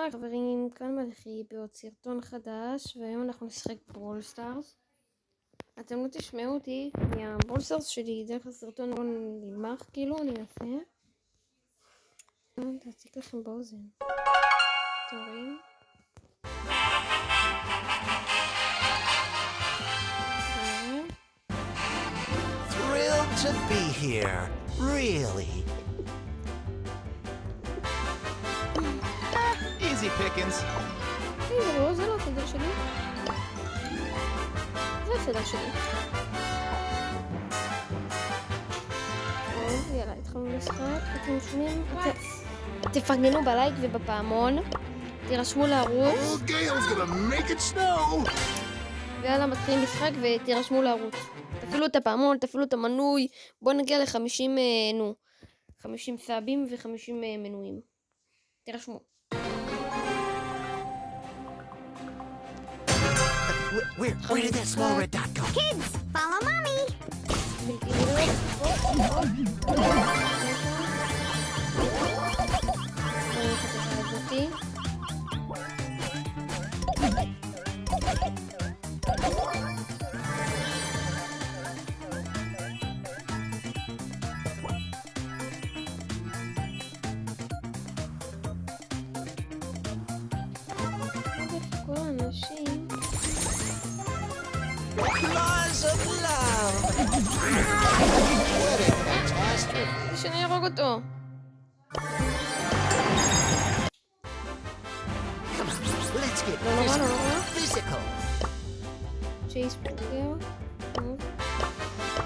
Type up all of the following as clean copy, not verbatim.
מה חברים, כאן מלכי בעוד סרטון חדש, והיום אנחנו נשחק ברול סטארס. אתם לא תשמעו אותי, כי הברול סטארס שלי דרך הסרטון לא נגמר, כאילו אני אעשה. תעציק לכם באוזן. אתם רואים? Thrilled to be here, really. Easy pickings. לא, זה לא הסדר שלי. זה הסדר שלי. טוב, יאללה, התחלנו לשחק. אתם שומעים? תפרגנו בלייק ובפעמון. תירשמו לערוץ. ויאללה, מתחילים לשחק ותירשמו לערוץ. תפעילו את הפעמון, תפעילו את המנוי. בואו נגיע ל-50, 50 סאבים ו-50 מנויים. תירשמו. Where did that small red dot go? Kids, follow mommy. Laws of love. What a catastrophe. שאני ארוג אותו. Come on, let's get physical. צ'ייס פוקר.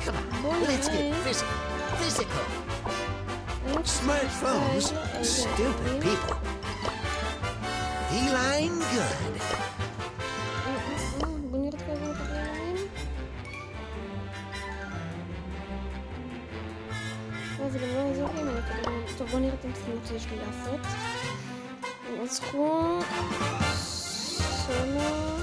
Come on, let's get physical. Smartphones, stupid people. Feline good. בוא נראה את כל הזמן את הגלמים. זה גם לא יעזור לי אם אני אקבל. טוב, בוא נראה את המשימות שיש לי לעשות. רצחו סולו.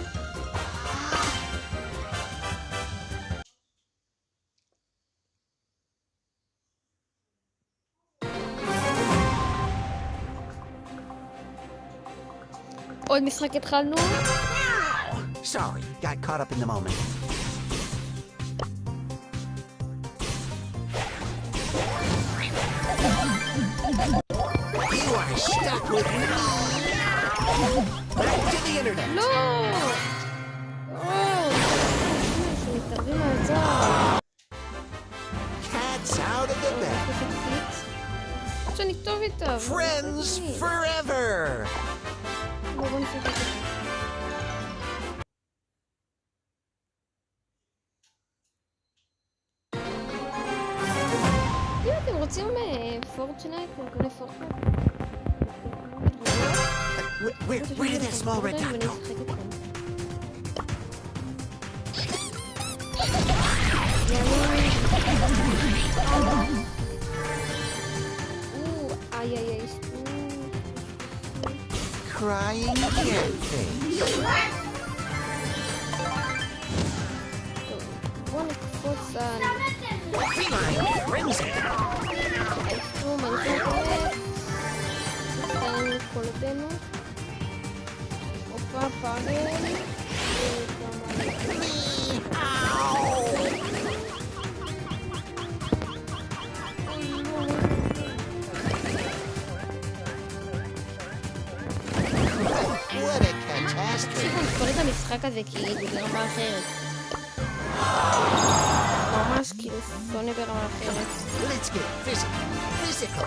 עוד משחק התחלנו. Sorry, got caught up in the moment. You are stuck with me. Back to the internet. לא! שמתערבים מהצד. Cats out of the bed. עד שאני טוב איתה. Friends forever. בוא נשחק את זה. אם אתם רוצים פורטנייט, נקנה פורטנייט. Where did that small red dot go? Crying catfish. בוא נקפוץ על Feline frenzy. האיסטום, אני חושבת. נתן קולבנו. אופה פאגל. What a catastrophe. תפסיקו לפתור את המשחק הזה כאילו ברמה אחרת. ממש כאילו שונא ברמה אחרת. Let's get physical.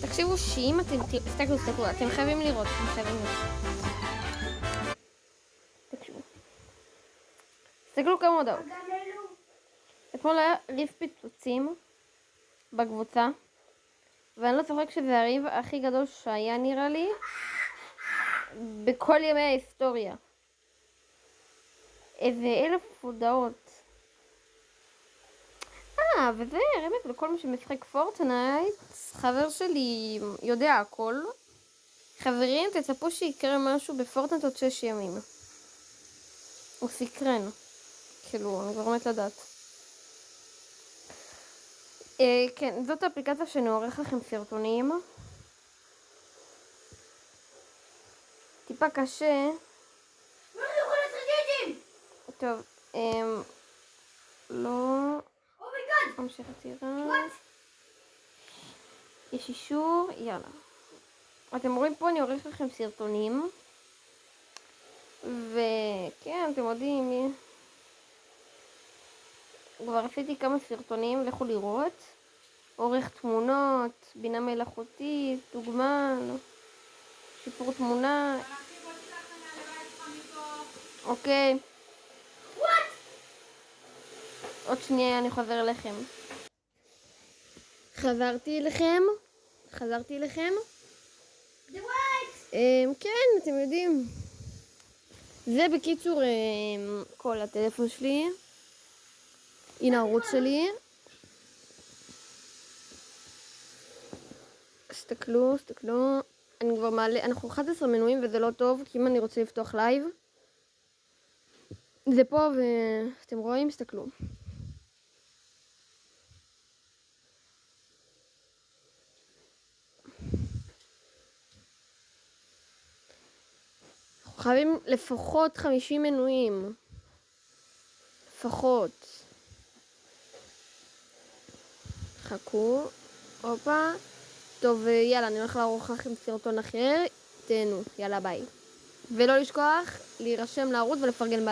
תקשיבו שאם אתם... תסתכלו, אתם חייבים לראות, תקשיבו. תסתכלו כמה הודעות. אתמול היה ריב פיצוצים בקבוצה, ואני לא צוחק שזה הריב הכי גדול שהיה נראה לי בכל ימי ההיסטוריה. איזה 1000 הודעות. וזה רמז לכל מי שמשחק פורטנייט. חבר שלי יודע הכל. חברים, תצפו שיקרה משהו בפורטנייט עוד 6 ימים. הוא סקרן. כאילו, אני כבר מת לדעת. כן, זאת האפליקציה שאני עורך לכם סרטונים. טיפה קשה. טוב, לא... המשך עצירה. יש אישור, יאללה. אתם רואים פה, אני עורך לכם סרטונים. וכן, אתם יודעים, כבר עשיתי כמה סרטונים, לכו לראות. עורך תמונות, בינה מלאכותית, דוגמן, שיפור תמונה. אוקיי. עוד שנייה אני חוזר אליכם. חזרתי אליכם. כן, אתם יודעים. זה בקיצור כל הטלפון שלי. הנה הערוץ שלי. תסתכלו. אני כבר מעלה, אנחנו 11 מנויים וזה לא טוב, כי אם אני רוצה לפתוח לייב. זה פה ואתם רואים, תסתכלו. אנחנו חייבים לפחות 50 מנויים. לפחות. חכו. הופה. טוב, יאללה, אני הולך לערוך לכם סרטון אחר. תהנו, יאללה, ביי. ולא לשכוח להירשם לערוץ ולפרגן